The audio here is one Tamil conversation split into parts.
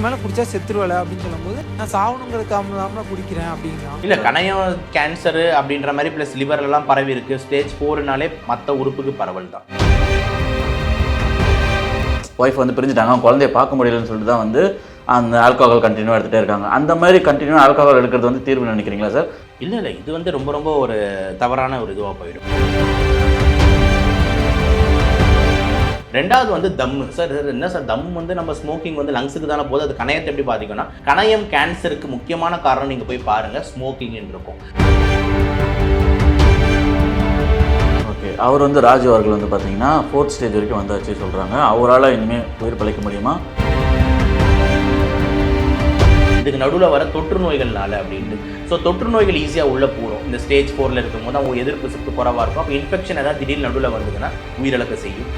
மேலே குடிச்சா செத்துருவலை அப்படின்னு சொல்லும்போது நான் சாவணுங்கிறதுக்காக தான் குடிக்கிறேன் அப்படிங்கிறான். இல்லை கணையம் கேன்சரு அப்படின்ற மாதிரி ப்ளஸ் லிவர்லாம் பரவி இருக்கு. ஸ்டேஜ் 4னாலே மற்ற உறுப்புக்கு பரவல் தான். ஒய்ஃப் வந்து பிரிஞ்சுட்டாங்க, குழந்தைய பார்க்க முடியலன்னு சொல்லிட்டு தான் வந்து அந்த ஆல்கஹால் கண்டினியூவாக எடுத்துகிட்டே இருக்காங்க. அந்த மாதிரி கண்டினியூவாக ஆல்கஹால் எடுக்கிறது வந்து தீர்வு நினைக்கிறீங்களா சார்? இல்லை இது வந்து ரொம்ப ரொம்ப ஒரு தவறான ஒரு இதுவாக போயிடும். ரெண்டாவது வந்து தம்மு. சார் என்ன சார் தம் வந்து நம்ம ஸ்மோக்கிங் வந்து லங்ஸுக்கு தானே போது, அது கணையத்தை எப்படி பாதிக்கும்னா, கணையம் கேன்சருக்கு முக்கியமான காரணம் நீங்கள் போய் பாருங்கள் ஸ்மோக்கிங் இருக்கும். ஓகே, அவர் வந்து ராஜு அவர்கள் வந்து பார்த்தீங்கன்னா 4th ஸ்டேஜ் வரைக்கும் வந்தாச்சு சொல்கிறாங்க. அவரால் இனிமேல் உயிர் பிழைக்க முடியுமா? இதுக்கு நடுவில் வர தொற்று நோய்கள்னால அப்படின்ட்டு. ஸோ தொற்று நோய்கள் ஈஸியாக உள்ளே போகிறோம். இந்த ஸ்டேஜ் 4ல் இருக்கும்போது அவங்க எதிர்ப்பு சக்தி குறைவாக இருக்கும். அப்போ இன்ஃபெக்ஷன் ஏதாவது திடீர்னு நடுவில் வந்ததுன்னா உயிரிழக்க செய்யும்.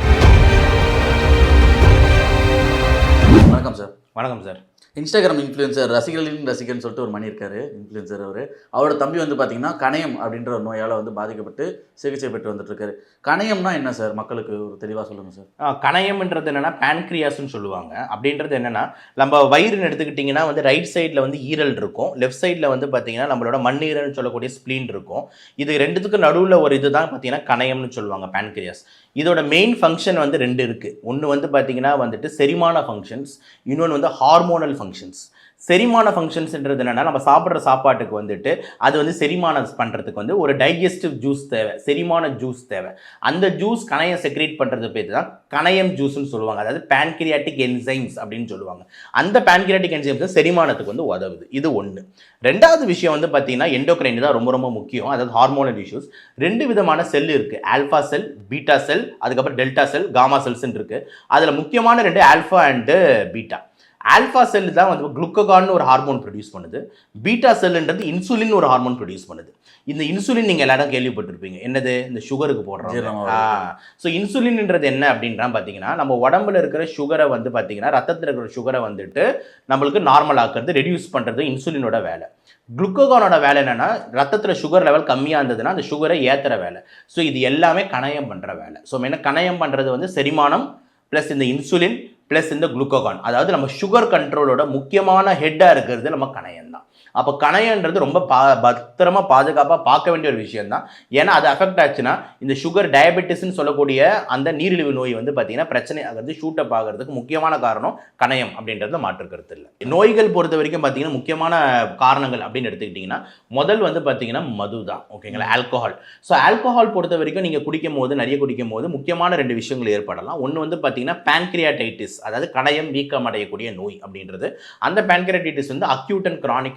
வணக்கம் சார். வணக்கம் சார். இன்ஸ்டாகிராம் இன்ஃப்ளூயன்சர் ரசிகர்களின் ரசிகர்னு சொல்லிட்டு ஒரு மணி இருக்காரு, இன்ஃப்ளூயன்சர் அவர். அவரோட தம்பி வந்து பார்த்தீங்கன்னா கணையம் அப்படின்ற ஒரு நோயால் வந்து பாதிக்கப்பட்டு சிகிச்சை பெற்று வந்துட்டுருக்காரு. கணையம்னா என்ன சார், மக்களுக்கு ஒரு தெளிவாக சொல்லுங்கள் சார். கணையம்ன்றது என்னென்னா பேன்க்ரியாஸ்ன்னு சொல்லுவாங்க. அப்படின்றது என்னென்னா நம்ம வயிறுன்னு எடுத்துக்கிட்டிங்கன்னா வந்து ரைட் சைடில் வந்து ஈரல் இருக்கும், லெஃப்ட் சைடில் வந்து பார்த்தீங்கன்னா நம்மளோட மண்ணீரல்னு சொல்லக்கூடிய ஸ்ப்ளீன் இருக்கும். இது ரெண்டுத்துக்கும் நடுவில் ஒரு இது தான் பார்த்தீங்கன்னா கணையம்னு சொல்லுவாங்க, பேன்க்ரியாஸ். இதோட மெயின் ஃபங்க்ஷன் வந்து 2 இருக்குது. ஒன்று வந்து பார்த்தீங்கன்னா வந்துட்டு செரிமான ஃபங்க்ஷன்ஸ், இன்னொன்று வந்து ஹார்மோனல் ஃபங்க்ஷன்ஸ். செரிமான ஃபங்க்ஷன்ஸ்ன்றது என்னென்னா நம்ம சாப்பிட்ற சாப்பாட்டுக்கு வந்துட்டு அது வந்து செரிமானம் பண்ணுறதுக்கு வந்து ஒரு டைஜஸ்டிவ் ஜூஸ் தேவை, செரிமான ஜூஸ் தேவை. அந்த ஜூஸ் கணையம் செக்ரேட் பண்ணுறது பேர் தான் கணையம் ஜூஸ்ன்னு சொல்லுவாங்க. அதாவது பேன்கிரியாட்டிக் என்சைம்ஸ் அப்படின்னு சொல்லுவாங்க. அந்த பேன்கிரியாட்டிக் என்சைம்ஸ் செரிமானத்துக்கு வந்து உதவுது. இது ஒன்று. ரெண்டாவது விஷயம் வந்து பார்த்தீங்கன்னா எண்டோக்ரைன் தான் ரொம்ப ரொம்ப முக்கியம். அதாவது ஹார்மோனல் இஷ்யூஸ். 2 விதமான செல் இருக்குது, ஆல்ஃபா செல், பீட்டா செல், அதுக்கப்புறம் டெல்டா செல், காமா செல்ஸ்ன்னு இருக்குது. அதில் முக்கியமான 2 ஆல்ஃபா அண்டு பீட்டா. ஆல்ஃபா செல் தான் வந்து குளுக்கோகான்னு ஒரு ஹார்மோன் ப்ரொடியூஸ் பண்ணுது. பீட்டா செல்ன்றது இன்சுலின் ஒரு ஹார்மோன் ப்ரொடியூஸ் பண்ணுது. இந்த இன்சுலின் நீங்கள் எல்லாரும் கேள்விப்பட்டிருப்பீங்க, என்னது இந்த சுகருக்கு போடுறோம். ஸோ இன்சுலின்ன்றது என்ன அப்படின்னா பார்த்தீங்கன்னா நம்ம உடம்புல இருக்கிற சுகரை வந்து பார்த்தீங்கன்னா ரத்தத்தில் இருக்கிற சுகரை வந்துட்டு நம்மளுக்கு நார்மல் ஆக்குறது, ரெடியூஸ் பண்ணுறது இன்சுலினோட வேலை. குளுக்கோகானோட வேலை என்னென்னா ரத்தத்தில் சுகர் லெவல் கம்மியாக இருந்ததுன்னா அந்த சுகரை ஏற்றுற வேலை. ஸோ இது எல்லாமே கணையம் பண்ணுற வேலை. ஸோ என்ன கணையம் பண்ணுறது வந்து செரிமானம் ப்ளஸ் இந்த இன்சுலின் ப்ளஸ் இந்த குளுக்கோகான். அதாவது நம்ம சுகர் கண்ட்ரோலோட முக்கியமான ஹெட்டாக இருக்கிறது நம்ம கணையம் தான். அப்போ கணையன்றது ரொம்ப பத்திரமா பாதுகாப்பாக பார்க்க வேண்டிய ஒரு விஷயம் தான். ஏன்னா அது அஃபெக்ட் ஆச்சுன்னா இந்த சுகர் டயபெட்டிஸ்ன்னு சொல்லக்கூடிய அந்த நீரிழிவு நோய் வந்து பார்த்தீங்கன்னா பிரச்சனை ஆகிறது, ஷூட்டப் ஆகிறதுக்கு முக்கியமான காரணம் கணையம் அப்படின்றத மாற்றுக்கிறது இல்லை. நோய்கள் பொறுத்த வரைக்கும் பார்த்தீங்கன்னா முக்கியமான காரணங்கள் அப்படின்னு எடுத்துக்கிட்டிங்கன்னா முதல் வந்து பார்த்தீங்கன்னா மது தான். ஓகேங்களா, ஆல்கஹால். ஸோ ஆல்கஹால் பொறுத்த வரைக்கும் நீங்கள் குடிக்கும் போது நிறைய குடிக்கும் போது முக்கியமான 2 விஷயங்கள் ஏற்படலாம். ஒன்று வந்து பார்த்தீங்கன்னா பேன்கிரியாடைட்டிஸ், அதாவது கணையம் வீக்கம் அடையக்கூடிய நோய் அப்படின்றது. அந்த பேன்கிரியாடைட்டிஸ் வந்து அக்யூட் அண்ட் கிரானிக்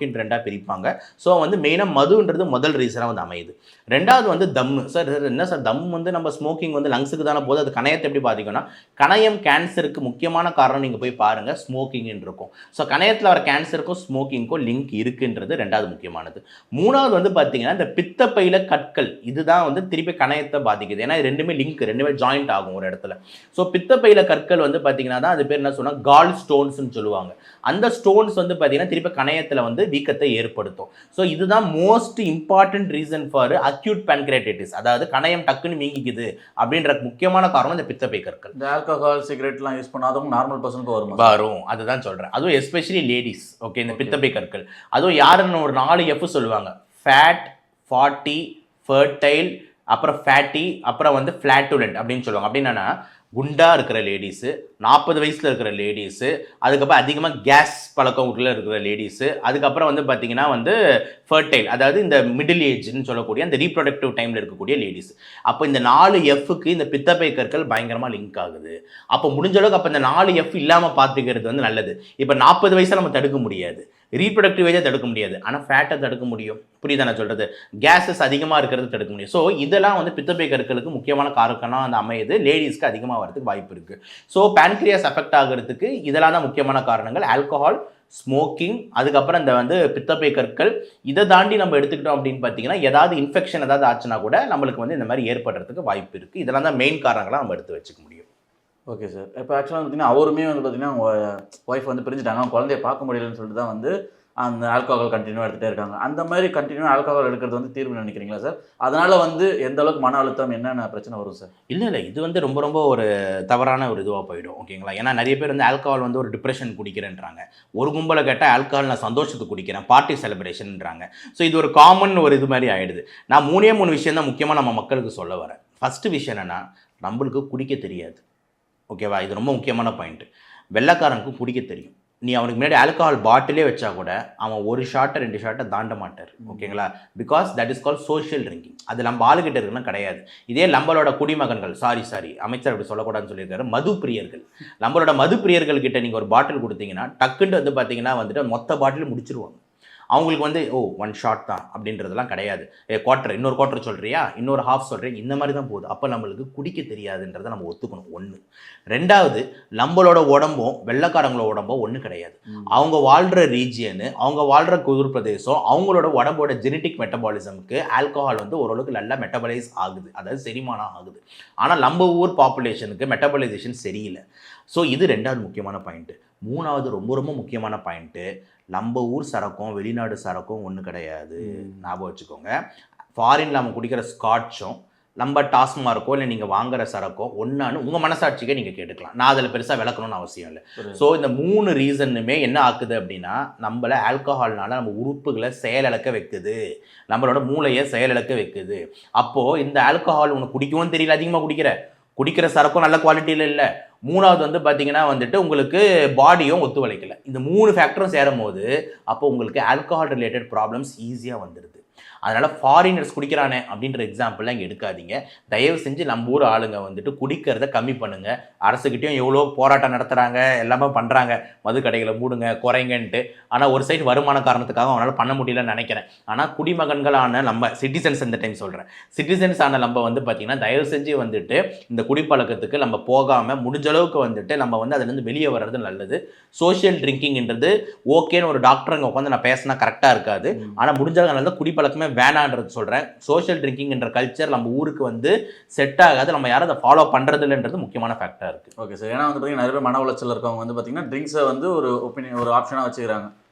பிரிப்பாங்க. ஸோ வந்து மெயினாக மதுன்றது முதல் ரீசனாக வந்து அமையுது. ரெண்டாவது வந்து தம்மு. சார் என்ன சார் தம் வந்து நம்ம ஸ்மோக்கிங் வந்து லங்ஸுக்கு தானே போது, அது கணையத்தை எப்படி பாதிக்கும்னா, கணையம் கேன்சருக்கு முக்கியமான காரணம் நீங்கள் போய் பாருங்கள் ஸ்மோக்கிங் இருக்கும். ஸோ கணையத்தில் வர கேன்சருக்கும் ஸ்மோக்கிங்க்கும் லிங்க் இருக்குன்றது ரெண்டாவது முக்கியமானது. மூணாவது வந்து பார்த்தீங்கன்னா இந்த பித்தப்பையில கற்கள், இதுதான் வந்து திருப்பி கணையத்தை பாதிக்குது. ஏன்னா இது ரெண்டுமே லிங்க், ரெண்டுமே ஜாயிண்ட் ஆகும் ஒரு இடத்துல. ஸோ பித்தப்பையில கற்கள் வந்து பார்த்தீங்கன்னா தான் அது பேர் என்ன சொன்னால் கால் ஸ்டோன்ஸ்ன்னு சொல்லுவாங்க. அந்த ஸ்டோன்ஸ் வந்து பார்த்தீங்கன்னா திருப்பி கணையத்தில் வந்து வீக்கத்தை ஏற்படுத்தும். ஸோ இதுதான் most important reason for acute pancreatitis, அதாவது கணையம் டக்குன்னு வீங்கிக்குது அப்படின்ற முக்கியமான காரணம் இந்த பித்தப்பை கற்கள். இந்த ஆல்கஹால் சிகரெட்லாம் யூஸ் பண்ணாதவங்க நார்மல் பர்சனுக்கு வரும். அதுதான் சொல்கிறேன். அதுவும் எஸ்பெஷலி லேடிஸ். ஓகே, இந்த பித்தப்பை கற்கள் அதுவும் யாருன்னு ஒரு 4 F சொல்லுவாங்க. ஃபேட், ஃபாட்டி, ஃபர்டைல், அப்புறம் ஃபேட்டி, அப்புறம் வந்து ஃப்ளாட்டுலண்ட் அப்படின்னு சொல்லுவாங்க. அப்படின்னா குண்டா இருக்கிற லேடிஸு, 40 வயசில் இருக்கிற லேடிஸு, அதுக்கப்புறம் அதிகமாக கேஸ் பழக்கம் உள்ள இருக்கிற லேடிஸு, அதுக்கப்புறம் வந்து பார்த்திங்கன்னா வந்து ஃபர்டைல், அதாவது இந்த மிடில் ஏஜ்னு சொல்லக்கூடிய அந்த ரீப்ரொடக்டிவ் டைமில் இருக்கக்கூடிய லேடிஸ். அப்போ இந்த 4 Fக்கு இந்த பித்தப்பை கற்கள் பயங்கரமாக லிங்க் ஆகுது. அப்போ முடிஞ்ச அளவுக்கு அப்போ இந்த 4 F இல்லாமல் பார்த்துக்கிறது வந்து நல்லது. இப்போ 40 வயசில் நம்ம தடுக்க முடியாது, ரீப்ரொடக்டிவ் ஏஜை தடுக்க முடியாது, ஆனால் ஃபேட்டை தடுக்க முடியும். புரியுதா நான் சொல்கிறது? கேஸஸ் அதிகமாக இருக்கிறது தடுக்க முடியும். ஸோ இதெல்லாம் வந்து பித்தப்பை கற்களுக்கு முக்கியமான காரணம் அந்த அமையுது, லேடிஸ்க்கு அதிகமாக வரதுக்கு வாய்ப்பு இருக்குது. ஸோ பேன்கிரியாஸ் அஃபெக்ட் ஆகிறதுக்கு இதெல்லாம் தான் முக்கியமான காரணங்கள். ஆல்கஹால், ஸ்மோக்கிங், அதுக்கப்புறம் இந்த வந்து பித்தப்பை கற்கள். இதை தாண்டி நம்ம எடுத்துக்கிட்டோம் அப்படின்னு பார்த்தீங்கன்னா ஏதாவது இன்ஃபெக்ஷன் ஏதாவது ஆச்சுன்னா கூட நம்மளுக்கு வந்து இந்த மாதிரி ஏற்படுறதுக்கு வாய்ப்பு இருக்குது. இதெல்லாம் தான் மெயின் காரணங்களாக நம்ம எடுத்து வச்சுக்க முடியும். Okay sir. இப்போ ஆக்சுவலாக பார்த்தீங்கன்னா அவருமே வந்து பார்த்தீங்கன்னா ஒய்ஃப் வந்து பிரிஞ்சுட்டாங்க, குழந்தைய பார்க்க முடியலன்னு சொல்லிட்டு தான் வந்து அந்த ஆல்கஹால் கண்டினியூவாக எடுத்துகிட்டே இருக்காங்க. அந்த மாதிரி கண்டினியூவாக ஆல்கஹால் எடுக்கிறது வந்து தீர்வு நினைக்கிறீங்களா சார்? அதனால் வந்து எந்த அளவுக்கு மன அழுத்தம் என்னென்ன பிரச்சனை வரும் சார்? இல்லை இது வந்து ரொம்ப ரொம்ப ஒரு தவறான ஒரு இதுவாக போயிடும். ஓகேங்களா? ஏன்னா நிறைய பேர் வந்து ஆல்கஹால் வந்து ஒரு டிப்ரெஷன் குடிக்கிறேன்றாங்க. ஒரு கும்பலை கேட்டால் ஆல்கஹால் நான் சந்தோஷத்துக்கு குடிக்கிறேன், பார்ட்டி செலிப்ரேஷன்ன்றாங்க. ஸோ இது ஒரு காமன் ஒரு இது மாதிரி ஆகிடுது. நான் 3 விஷயம் தான் முக்கியமாக நம்ம மக்களுக்கு சொல்ல வரேன். ஃபஸ்ட்டு விஷயம் என்னென்னா, நம்மளுக்கு குடிக்க தெரியாது. ஓகேவா? இது ரொம்ப முக்கியமான பாயிண்ட்டு. வெள்ளைக்காரனுக்கு குடிக்க தெரியும். நீ அவனுக்கு முன்னாடி ஆல்கஹால் பாட்டிலே வச்சா கூட அவன் 1 ஷாட்டை 2 ஷாட்டை தாண்ட மாட்டார். ஓகேங்களா? Because that is call social drinking. அது நம்ம ஆளுகிட்ட இருக்குன்னா கிடையாது. இதே நம்மளோட குடிமகன்கள், சாரி அமைச்சர் அப்படி சொல்லக்கூடாதுன்னு சொல்லியிருக்காரு, மது பிரியர்கள். நம்மளோட மது பிரியர்கள் கிட்ட நீங்கள் ஒரு பாட்டில் கொடுத்தீங்கன்னா டக்குன்னு வந்து பார்த்தீங்கன்னா வந்துட்டு மொத்த பாட்டில் முடிச்சிருவாங்க. அவங்களுக்கு வந்து 1 ஷாட் தான் அப்படின்றதெல்லாம் கிடையாது. குவார்ட்டர், இன்னொரு குவார்ட்டர் சொல்கிறியா, இன்னொரு ஹாஃப் சொல்கிறேன், இந்த மாதிரி தான் போகுது. அப்போ நம்மளுக்கு குடிக்க தெரியாதுன்றதை நம்ம ஒத்துக்கணும். 1. 2வது, நம்மளோட உடம்பும் வெள்ளைக்காரங்களோட உடம்பும் ஒன்று கிடையாது. அவங்க வாழ்கிற ரீஜியனு, அவங்க வாழ்கிற குளிர் பிரதேசம், அவங்களோட உடம்போட ஜெனட்டிக் மெட்டபாலிசமுக்கு ஆல்கஹால் வந்து ஓரளவுக்கு நல்லா மெட்டபலைஸ் ஆகுது, அதாவது செரிமானம் ஆகுது. ஆனால் நம்ம ஊர் பாப்புலேஷனுக்கு மெட்டபலைசேஷன் சரியில்லை. ஸோ இது 2வது முக்கியமான பாயிண்ட்டு. 3வது ரொம்ப ரொம்ப முக்கியமான பாயிண்ட்டு, நம்ம ஊர் சரக்கும் வெளிநாடு சரக்கும் ஒன்று கிடையாது. ஞாபகம் வச்சுக்கோங்க. ஃபாரின்ல நம்ம குடிக்கிற ஸ்காட்சும் நம்ம டாஸ்மார்க்கோ இல்லை நீங்கள் வாங்குற சரக்கோ ஒன்றான்னு உங்கள் மனசாட்சிக்கே நீங்கள் கேட்டுக்கலாம். நான் அதில் பெருசாக விளக்கணும்னு அவசியம் இல்லை. ஸோ இந்த 3 ரீசனுமே என்ன ஆக்குது அப்படின்னா, நம்மளை ஆல்கஹால்னால நம்ம உறுப்புகளை செயலிழக்க வைக்குது, நம்மளோட மூளையை செயலிழக்க வைக்குது. அப்போது இந்த ஆல்கஹால் உனக்கு குடிக்கவும் தெரியல, அதிகமாக குடிக்கிற சரக்கும் நல்ல குவாலிட்டியில் இல்லை. 3வது வந்து பார்த்தீங்கன்னா வந்துட்டு உங்களுக்கு பாடியும் ஒத்துழைக்கலை. இந்த 3 ஃபேக்டரும் சேரும் போது அப்போ உங்களுக்கு ஆல்கஹால் ரிலேட்டட் ப்ராப்ளம்ஸ் ஈஸியாக வந்துடுது. அதனால் ஃபாரினர்ஸ் குடிக்கிறானே அப்படின்ற எக்ஸாம்பிள்லாம் இங்கே எடுக்காதீங்க. தயவு செஞ்சு நம்ம ஊர் ஆளுங்க வந்துட்டு குடிக்கிறத கம்மி பண்ணுங்கள். அரசுக்கிட்டையும் எவ்வளோ போராட்டம் நடத்துகிறாங்க, எல்லாமே பண்ணுறாங்க, மது கடைகளை மூடுங்க குறைங்கன்ட்டு. ஆனால் ஒரு சைடு வருமான காரணத்துக்காக அவனால் பண்ண முடியலன்னு நினைக்கிறேன். ஆனால் குடிமகன்களான நம்ம சிட்டிசன்ஸ், இந்த டைம் சொல்கிறேன், சிட்டிசன்ஸ் ஆன நம்ம வந்து பார்த்திங்கன்னா தயவு செஞ்சு வந்துட்டு இந்த குடிப்பழக்கத்துக்கு நம்ம போகாமல் முடிஞ்ச அளவுக்கு வந்துட்டு நம்ம வந்து அதுலேருந்து வெளியே வர்றது நல்லது. சோஷியல் ட்ரிங்கிங்ன்றது ஓகேன்னு ஒரு டாக்டர் அங்கே உட்காந்து நான் பேசினா கரெக்டாக இருக்காது. ஆனால் முடிஞ்ச அளவுக்கு குடிப்பழக்கமே வேணான்றது சொல்கிறேன். சோஷியல் ட்ரிங்கிங் என்ற கல்ச்சர் நம்ம ஊருக்கு வந்து செட் ஆகாது. நம்ம யாரும் அதை ஃபாலோ பண்ணுறது இல்லைன்றது முக்கியமான ஃபேக்டராக இருக்குது. Okay sir. ஏன்னா வந்து பார்த்தீங்கன்னா நிறைய பேர் மன உளைச்சல் இருக்கவங்க வந்து பார்த்தீங்கன்னா ட்ரிங்க்ஸை வந்து ஒரு ஒப்பீனியன், ஒரு ஆப்ஷனாக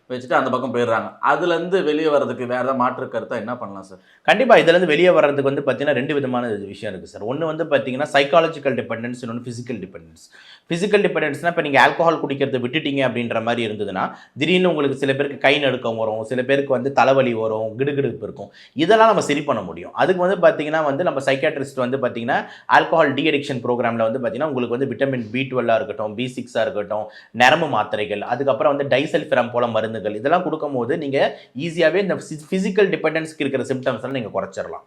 வச்சுட்டு அந்த பக்கம் போயிடுறாங்க. அதுலேருந்து வெளியே வர்றதுக்கு வேறு ஏதாவது மாற்று கருத்தாக என்ன பண்ணலாம் சார்? கண்டிப்பாக இதுலேருந்து வெளியே வர்றதுக்கு வந்து பார்த்தீங்கன்னா 2 விதமான விஷயம் இருக்குது சார். ஒன்று வந்து பார்த்தீங்கன்னா சைக்காலஜிக்கல் டிபெண்டன்ஸ், இன்னொன்று ஃபிசிக்கல் டிபெண்டன்ஸ். ஃபிசிக்கல் டிபெண்டன்ஸ்னால் இப்போ நீங்கள் ஆல்கஹால் குடிக்கிறத விட்டுட்டீங்க அப்படின்ற மாதிரி இருந்ததுன்னா திடீர்னு உங்களுக்கு சில பேருக்கு கை நடுக்கம் வரும், சில பேருக்கு வந்து தலைவலி வரும், கிடுகிடுப்பு இருக்கும். இதெல்லாம் நம்ம சரி பண்ண முடியும். அதுக்கு வந்து பார்த்தீங்கன்னா வந்து நம்ம சைக்காட்ரிஸ்ட் வந்து பார்த்தீங்கன்னா ஆல்கஹால் டி அடிக்ஷன் ப்ரோக்ராமில் வந்து பார்த்தீங்கன்னா உங்களுக்கு வந்து விட்டமின் B12 இருக்கட்டும், B6 இருக்கட்டும், நரம்பு மாத்திரைகள், அதுக்கப்புறம் வந்து டைசல்ஃபிரம் போல மருந்து, இதெல்லாம் கொடுக்கும்போது நீங்கள் ஈஸியாகவே இந்த ஃபிசிக்கல் டிபெண்டன்ஸ்க்கு இருக்கிற சிம்டம்ஸ் எல்லாம் நீங்கள் குறைச்சிடலாம்.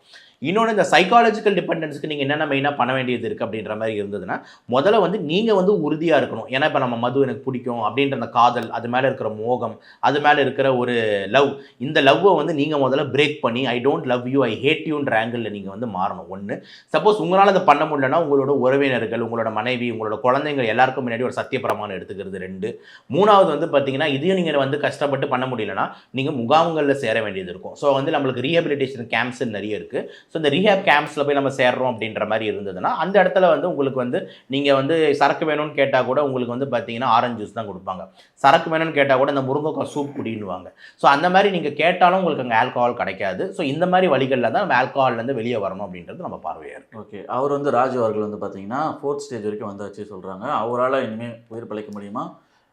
இன்னொன்று, இந்த சைக்காலஜிக்கல் டிபெண்டன்ஸ்க்கு நீங்கள் என்னென்ன மெயினாக பண்ண வேண்டியது இருக்குது அப்படின்ற மாதிரி இருந்ததுன்னா, முதல்ல வந்து நீங்கள் வந்து உறுதியாக இருக்கணும். ஏன்னா இப்போ நம்ம மது எனக்கு பிடிக்கும் அப்படின்ற அந்த காதல், அது மேலே இருக்கிற மோகம், அது மேலே இருக்கிற ஒரு லவ், இந்த லவ்வை வந்து நீங்கள் முதல்ல பிரேக் பண்ணி I don't love you, I hate யூன்ற ஆங்கிளில் நீங்கள் வந்து மாறணும். 1. சப்போஸ் உங்களால் அதை பண்ண முடியலன்னா உங்களோட உறவினர்கள், உங்களோட மனைவி, உங்களோட குழந்தைங்க எல்லாருக்கும் முன்னாடி ஒரு சத்தியப்பிரமாணம் எடுத்துக்கிறது 2. 3வது வந்து பார்த்தீங்கன்னா இதையும் நீங்கள் வந்து கஷ்டப்பட்டு பண்ண முடியலன்னா நீங்கள் முகாம்களில் சேர வேண்டியது இருக்கும். ஸோ வந்து நம்மளுக்கு ரீஹபிலிட்டேஷன் கேம்ப்ஸ் நிறைய இருக்குது. ஸோ இந்த ரீஹேப் கேம்ப்ஸில் போய் நம்ம சேர்றோம் அப்படின்ற மாதிரி இருந்ததுன்னா அந்த இடத்துல வந்து உங்களுக்கு வந்து நீங்கள் வந்து சரக்கு வேணும்னு கேட்டால் கூட உங்களுக்கு வந்து பார்த்தீங்கன்னா ஆரஞ்சு ஜூஸ் தான் கொடுப்பாங்க. சரக்கு வேணும்னு கேட்டால் கூட இந்த முருங்கைக்காய் சூப் குடின்னுவாங்க. ஸோ அந்த மாதிரி நீங்கள் கேட்டாலும் உங்களுக்கு அங்கே ஆல்கஹால் கிடைக்காது. ஸோ இந்த மாதிரி வழிகளில் தான் நம்ம ஆல்கஹால்லேருந்து வெளியே வரணும் அப்படின்றது நம்ம பார்வையாக இருக்குது. ஓகே. அவர் வந்து ராஜு அவர்கள் வந்து பார்த்தீங்கன்னா 4th ஸ்டேஜ் வரைக்கும் வந்தாச்சு சொல்கிறாங்க. அவரால் இனிமேல் உயிர் பிழைக்க முடியுமா?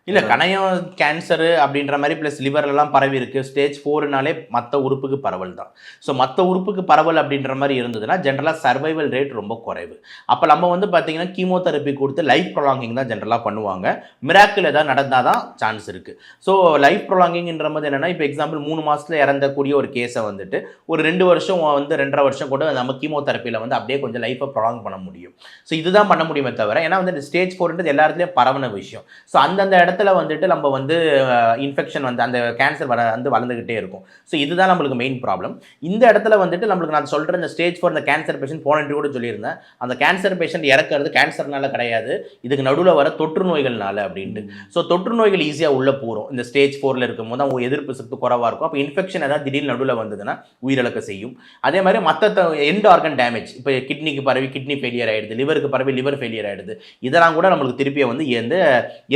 இல்லை, கணையம் கேன்சரு அப்படின்ற மாதிரி ப்ளஸ் லிவர்லாம் பரவி இருக்குது. ஸ்டேஜ் 4னாலே மற்ற உறுப்புக்கு பரவல் தான். ஸோ மற்ற உறுப்புக்கு பரவல் அப்படின்ற மாதிரி இருந்ததுன்னா ஜென்ரலாக சர்வைவல் ரேட் ரொம்ப குறைவு. அப்போ நம்ம வந்து பார்த்தீங்கன்னா கீமோதெரப்பி கொடுத்து லைஃப் ப்ரொலாங்கிங் தான் ஜென்ரலாக பண்ணுவாங்க. மிராக்கிள் ஏதாவது நடந்தால் தான் சான்ஸ் இருக்குது. ஸோ லைஃப் ப்ரொலாங்கிங்ன்ற போது என்னென்னா, இப்போ எக்ஸாம்பிள் 3 மாதத்தில் இறந்தக்கூடிய ஒரு கேஸை வந்துட்டு ஒரு 2 வருஷம் வந்து 2.5 வருஷம் கூட நம்ம கீமோதெரப்பியில் வந்து அப்படியே கொஞ்சம் லைஃப்பை ப்ரொலாங் பண்ண முடியும். ஸோ இதுதான் பண்ண முடியுமே தவிர, ஏன்னா வந்து இந்த ஸ்டேஜ் 4ன்றது எல்லா இடத்துலையும் பரவன விஷயம். ஸோ அந்தந்த இடத்துல வந்துட்டு நம்ம வந்து இன்ஃபெக்ஷன் வந்து அந்த கேன்சர் வந்து வளர்ந்துக்கிட்டே இருக்கும். ஸோ இதுதான் நம்மளுக்கு மெயின் ப்ராப்ளம். இந்த இடத்துல வந்துட்டு நம்மளுக்கு நான் சொல்கிறேன், இந்த ஸ்டேஜ் 4 இந்த கேன்சர் பேஷண்ட் போன கூட சொல்லியிருந்தேன், அந்த கேன்சர் பேஷண்ட் இறக்கிறது கேன்சர்னால கிடையாது, இதுக்கு நடுவில் வர தொற்று நோய்கள்னால அப்படின்ட்டு. ஸோ தொற்று நோய்கள் ஈஸியாக உள்ளே போகிறோம். இந்த ஸ்டேஜ் 4ல் இருக்கும்போது அவங்க எதிர்ப்பு சக்தி குறைவாக இருக்கும். அப்போ இன்ஃபெக்ஷன் ஏதாவது திடீர்னு நடுவில் வந்ததுன்னா உயிரிழக்க செய்யும். அதே மாதிரி மற்ற எண்ட் ஆர்கன் டேமேஜ், இப்போ கிட்னிக்கு பரவி கிட்னி ஃபெயிலியர் ஆகிடுது, லிவருக்கு பரவி லிவர் ஃபெயிலியர் ஆகிடுது, இதெல்லாம் கூட நம்மளுக்கு திருப்பியை வந்து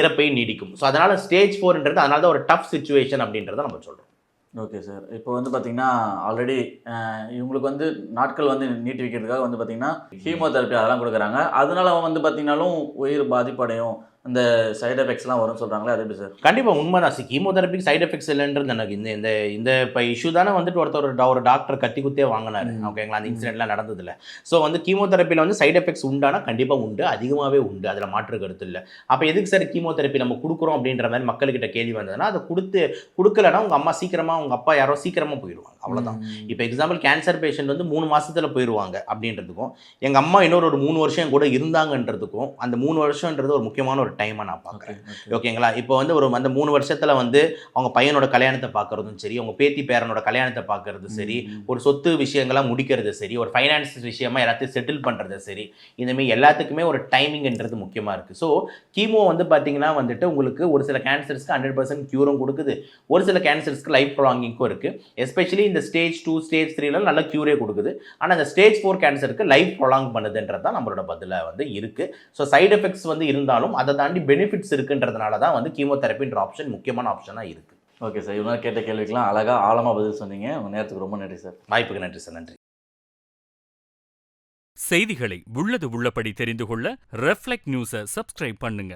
இறப்பை நீடிக்கும். முடியும். ஸோ அதனால் ஸ்டேஜ் 4ன்றது அதனால தான் ஒரு டஃப் சுச்சுவேஷன் அப்படின்றத நம்ம சொல்கிறோம். Okay sir. இப்போ வந்து பார்த்தீங்கன்னா ஆல்ரெடி இவங்களுக்கு வந்து நாட்கள் வந்து நீட்டி வைக்கிறதுக்காக வந்து பார்த்தீங்கன்னா கீமோதெரப்பி அதெல்லாம் கொடுக்குறாங்க. அதனால வந்து பார்த்தீங்கன்னாலும் உயிர் பாதிப்படையும், அந்த சைடு எஃபெக்ட்ஸ்லாம் வரும்னு சொல்கிறாங்களே, அது எப்படி சார்? கண்டிப்பாக உண்மை தான். கீமோதெரபிக்கு சைடு எஃபெக்ட்ஸ் இல்லைன்றது எனக்கு இந்த இந்த இந்த இப்போ இஷ்யூ தானே வந்துட்டு ஒரு டாக்டர் கத்தி குத்தே வாங்கினாரு. ஓகேங்களா, அந்த இன்சிடென்ட்லாம் நடந்ததில்ல. ஸோ வந்து கீமோதெரப்பியில் வந்து சைடு எஃபெக்ட்ஸ் உண்டானா கண்டிப்பாக உண்டு, அதிகமாகவே உண்டு, அதில் மாற்று கருத்து இல்லை. அப்போ எதுக்கு சார் கீமோதெரப்பி நம்ம கொடுக்குறோம் அப்படின்ற மாதிரி மக்கள்கிட்ட கேள்வி வந்ததுன்னா, அதை கொடுக்கலன்னா உங்கள் அம்மா சீக்கிரமாக, உங்கள் அப்பா யாரோ சீக்கிரமாக போயிடுவாங்க, அவ்வளோதான். இப்போ எக்ஸாம்பிள் கேன்சர் பேஷண்ட் வந்து 3 மாதத்தில் போயிடுவாங்க அப்படின்றதுக்கும், எங்கள் அம்மா இன்னொரு 3 வருஷம் கூட இருந்தாங்கன்றதுக்கும், அந்த 3 வருஷன்றது ஒரு முக்கியமான ஒரு டைமாக நான் பார்க்குறேன். ஓகேங்களா, இப்போ வந்து அந்த 3 வருஷத்துல வந்து அவங்க பையனோட கல்யாணத்தை பார்க்கறதும் சரி, அவங்க பேத்தி பேரனோட கல்யாணத்தை பார்க்கறது சரி, ஒரு சொத்து விஷயங்களா முடிக்கிறது சரி, ஒரு ஃபைனான்ஸ் விஷயமா எல்லாத்தையும் செட்டில் பண்றது சரி, இந்தமாரி எல்லாத்துக்குமே ஒரு டைமிங்ன்றது முக்கியமா இருக்கு. ஸோ கீமோ வந்து பார்த்தீங்கன்னா வந்துட்டு உங்களுக்கு ஒரு சில கேன்சர்ஸ்க்கு 100% க்யூரும் கொடுக்குது, ஒரு சில கேன்சர்ஸ்க்கு லைஃப் ப்ராலாங்கிங்கும் இருக்கு. எஸ்பெஷலி இந்த ஸ்டேஜ் 2 ஸ்டேஜ் 3ல நல்ல க்யூரே கொடுக்குது. ஆனால் இந்த ஸ்டேஜ் 4 கேன்சருக்கு லைஃப் ப்ராலாங் பண்ணுதுன்றது தான் நம்மளோட பதிலாக வந்து இருக்கு. ஸோ சைடு எஃபெக்ட்ஸ் வந்து இருந்தாலும் அதை தாண்டி பெனிஃபிட்ஸ் இருக்குன்றதுனால தான் வந்து கீமோதெரபின்ற ஆப்ஷன் முக்கியமான ஆப்ஷனாக இருக்குது. Okay sir. இவங்க கேட்ட கேள்விக்கெல்லாம் அழகாக ஆழமாக பதில் சொன்னீங்க. உங்கள் நேரத்துக்கு ரொம்ப நன்றி சார். வாய்ப்புக்கு நன்றி சார். நன்றி. செய்திகளை உள்ளது உள்ளபடி தெரிந்து கொள்ள ரெஃப்ளெக்ட் நியூஸை சப்ஸ்கிரைப் பண்ணுங்க.